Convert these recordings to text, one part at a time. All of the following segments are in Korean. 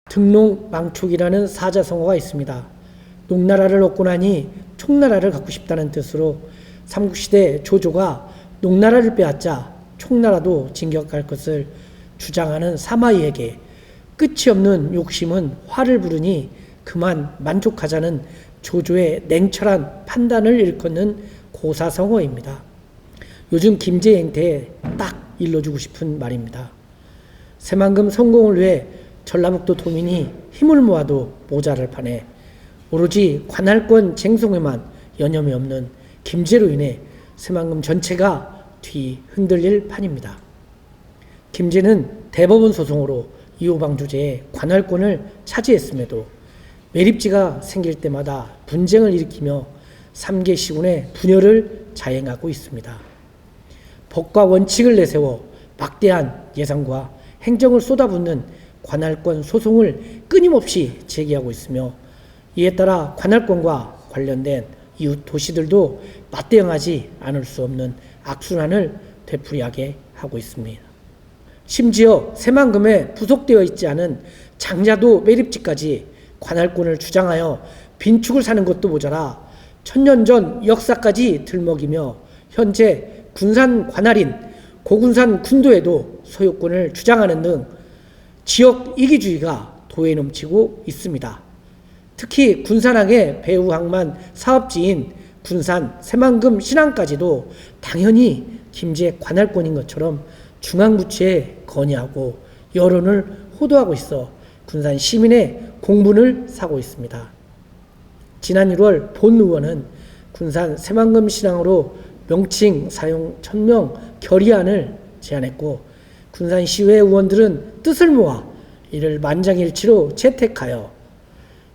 등록망촉이라는 사자성어가 있습니다. 농나라를 얻고 나니 총나라를 갖고 싶다는 뜻으로 삼국시대 조조가 농나라를 빼앗자 총나라도 진격할 것을 주장하는 사마이에게 끝이 없는 욕심은 화를 부르니 그만 만족하자는 조조의 냉철한 판단을 일컫는 고사성어입니다. 요즘 김제행태에 딱 일러주고 싶은 말입니다. 새만금 성공을 위해 전라북도 도민이 힘을 모아도 모자랄 판에 오로지 관할권 쟁송에만 여념이 없는 김제로 인해 새만금 전체가 뒤 흔들릴 판입니다. 김제는 대법원 소송으로 이호방조제의 관할권을 차지했음에도 매립지가 생길 때마다 분쟁을 일으키며 3개 시군의 분열을 자행하고 있습니다. 법과 원칙을 내세워 막대한 예산과 행정을 쏟아붓는 관할권 소송을 끊임없이 제기하고 있으며 이에 따라 관할권과 관련된 이웃 도시들도 맞대응하지 않을 수 없는 악순환을 되풀이하게 하고 있습니다. 심지어 새만금에 부속되어 있지 않은 장자도 매립지까지 관할권을 주장하여 빈축을 사는 것도 모자라 천년 전 역사까지 들먹이며 현재 군산 관할인 고군산 군도에도 소유권을 주장하는 등 지역 이기주의가 도에 넘치고 있습니다. 특히 군산항의 배후항만 사업지인 군산 새만금 신항까지도 당연히 김제 관할권인 것처럼 중앙부처에 건의하고 여론을 호도하고 있어 군산 시민의 공분을 사고 있습니다. 지난 1월 본 의원은 군산 새만금 신항으로 명칭 사용 천명 결의안을 제안했고 군산시의회 의원들은 뜻을 모아 이를 만장일치로 채택하여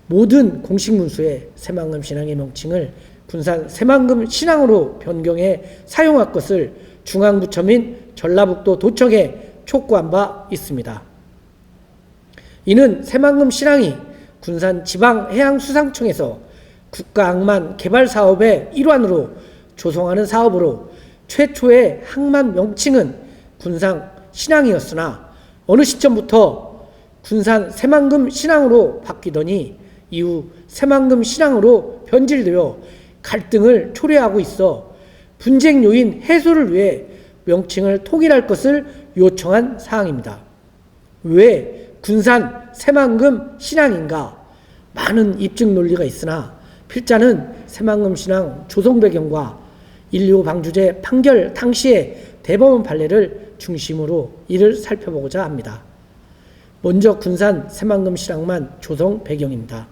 모든 공식 문서에 새만금 신항의 명칭을 군산 새만금 신항으로 변경해 사용할 것을 중앙부처 및 전라북도 도청에 촉구한 바 있습니다. 이는 새만금 신항이 군산 지방해양수산청에서 국가항만 개발사업의 일환으로 조성하는 사업으로 최초의 항만 명칭은 군산 신항이었으나 어느 시점부터 군산 새만금 신항으로 바뀌더니 이후 새만금 신항으로 변질되어 갈등을 초래하고 있어 분쟁 요인 해소를 위해 명칭을 통일할 것을 요청한 사항입니다. 왜 군산 새만금 신항인가? 많은 입증 논리가 있으나 필자는 새만금 신항 조성 배경과 1.25 방주제 판결 당시의 대법원 판례를 중심으로 이를 살펴보고자 합니다. 먼저 군산 새만금 신항만 조성 배경입니다.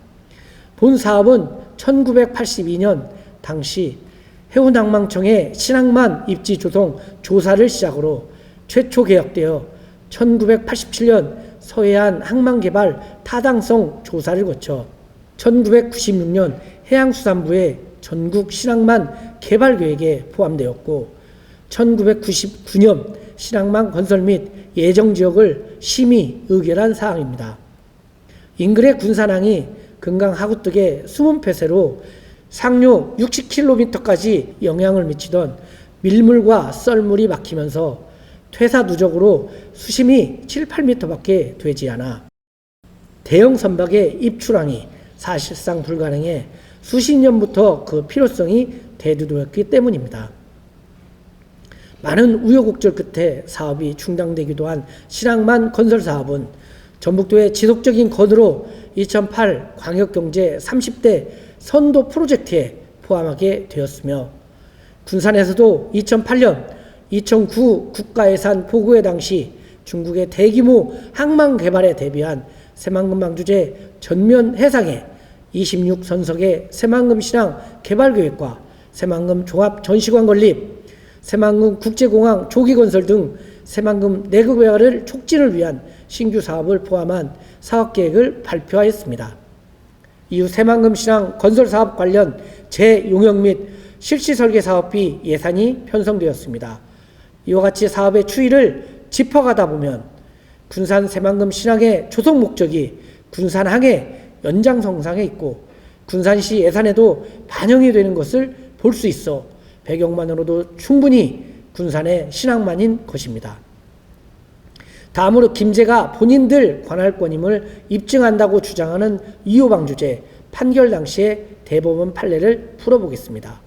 본 사업은 1982년 당시 해운항만청의 신항만 입지 조성 조사를 시작으로 최초 개혁되어 1987년 서해안 항만개발 타당성 조사를 거쳐 1996년 해양수산부의 전국 신항만 개발 계획에 포함되었고 1999년 신항만 건설 및 예정지역을 심의 의결한 사항입니다. 인근의 군산항이 금강 하구뚝의 숨은 폐쇄로 상류 60km까지 영향을 미치던 밀물과 썰물이 막히면서 퇴사 누적으로 수심이 7, 8m밖에 되지 않아 대형 선박의 입출항이 사실상 불가능해 수십 년부터 그 필요성이 대두되었기 때문입니다. 많은 우여곡절 끝에 사업이 중단되기도 한 신항만 건설 사업은 전북도의 지속적인 건으로 2008 광역경제 30대 선도 프로젝트에 포함하게 되었으며 군산에서도 2008년 2009 국가예산 보고회 당시 중국의 대규모 항만 개발에 대비한 새만금 방주제 전면 해상에 26선석의 새만금 신항 개발 계획과 새만금 종합 전시관 건립, 새만금 국제공항 조기 건설 등 새만금 내국 개발을 촉진을 위한 신규 사업을 포함한 사업계획을 발표하였습니다. 이후 새만금 신항 건설 사업 관련 재용역 및 실시 설계 사업비 예산이 편성되었습니다. 이와 같이 사업의 추이를 짚어가다 보면 군산 새만금 신항의 조성 목적이 군산항의 연장선상에 있고 군산시 예산에도 반영이 되는 것을 볼 수 있어 배경만으로도 충분히 군산의 신항만인 것입니다. 다음으로 김제가 본인들 관할권임을 입증한다고 주장하는 이호방주제 판결 당시의 대법원 판례를 풀어보겠습니다.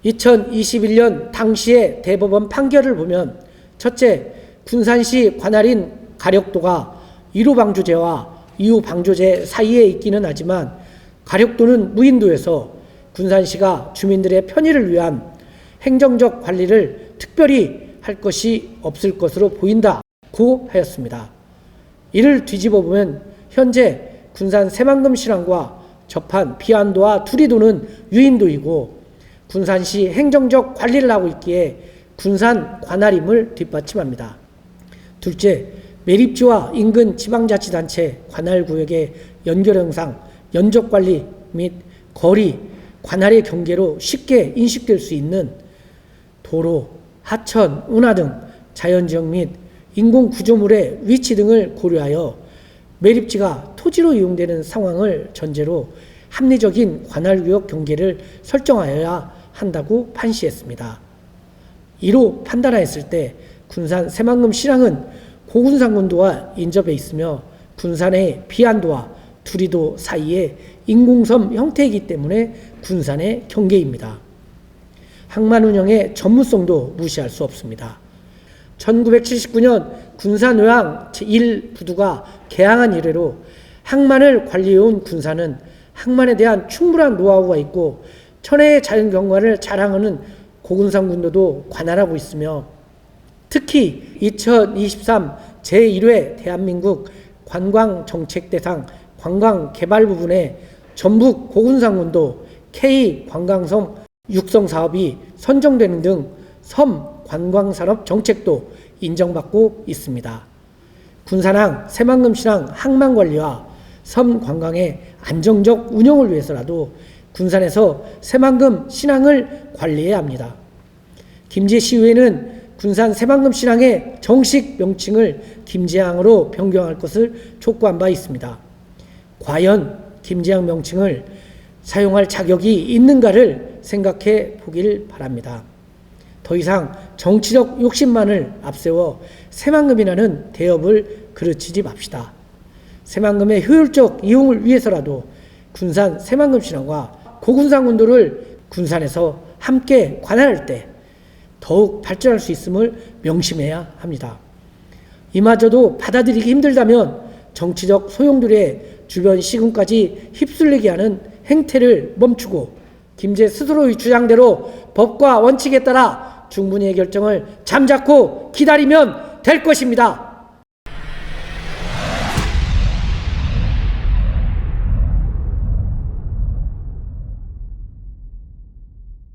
2021년 당시의 대법원 판결을 보면 첫째, 군산시 관할인 가력도가 1호 방조제와 2호 방조제 사이에 있기는 하지만 가력도는 무인도에서 군산시가 주민들의 편의를 위한 행정적 관리를 특별히 할 것이 없을 것으로 보인다고 하였습니다. 이를 뒤집어 보면 현재 군산 새만금 신항과 접한 비안도와 두리도는 유인도이고 군산시 행정적 관리를 하고 있기에 군산 관할임을 뒷받침합니다. 둘째, 매립지와 인근 지방자치단체 관할구역의 연결형상, 연적관리 및 거리, 관할의 경계로 쉽게 인식될 수 있는 도로, 하천, 운하 등 자연지형 및 인공구조물의 위치 등을 고려하여 매립지가 토지로 이용되는 상황을 전제로 합리적인 관할구역 경계를 설정하여야 한다고 판시했습니다. 이로 판단하였을 때 군산 새만금 신항은 고군산군도와 인접해 있으며 군산의 비안도와 두리도 사이에 인공섬 형태이기 때문에 군산의 경계입니다. 항만 운영의 전무성도 무시할 수 없습니다. 1979년 군산의왕 제1부두가 개항한 이래로 항만을 관리해온 군산은 항만에 대한 충분한 노하우가 있고 천혜의 자연경관을 자랑하는 고군산군도도 관할하고 있으며 특히 2023 제1회 대한민국 관광정책대상 관광개발 부분에 전북 고군산군도 K관광섬 육성사업이 선정되는 등 섬 관광산업 정책도 인정받고 있습니다. 군산항, 새만금신항 항만관리와 섬 관광의 안정적 운영을 위해서라도 군산에서 새만금 신항을 관리해야 합니다. 김제시의회는 군산 새만금 신항의 정식 명칭을 김제항으로 변경할 것을 촉구한 바 있습니다. 과연 김제항 명칭을 사용할 자격이 있는가를 생각해 보길 바랍니다. 더 이상 정치적 욕심만을 앞세워 새만금이라는 대업을 그르치지 맙시다. 새만금의 효율적 이용을 위해서라도 군산 새만금 신항과 고군산군도를 군산에서 함께 관할할 때 더욱 발전할 수 있음을 명심해야 합니다. 이마저도 받아들이기 힘들다면 정치적 소용돌이에 주변 시군까지 휩쓸리게 하는 행태를 멈추고 김제 스스로의 주장대로 법과 원칙에 따라 충분히 결정을 잠자코 기다리면 될 것입니다.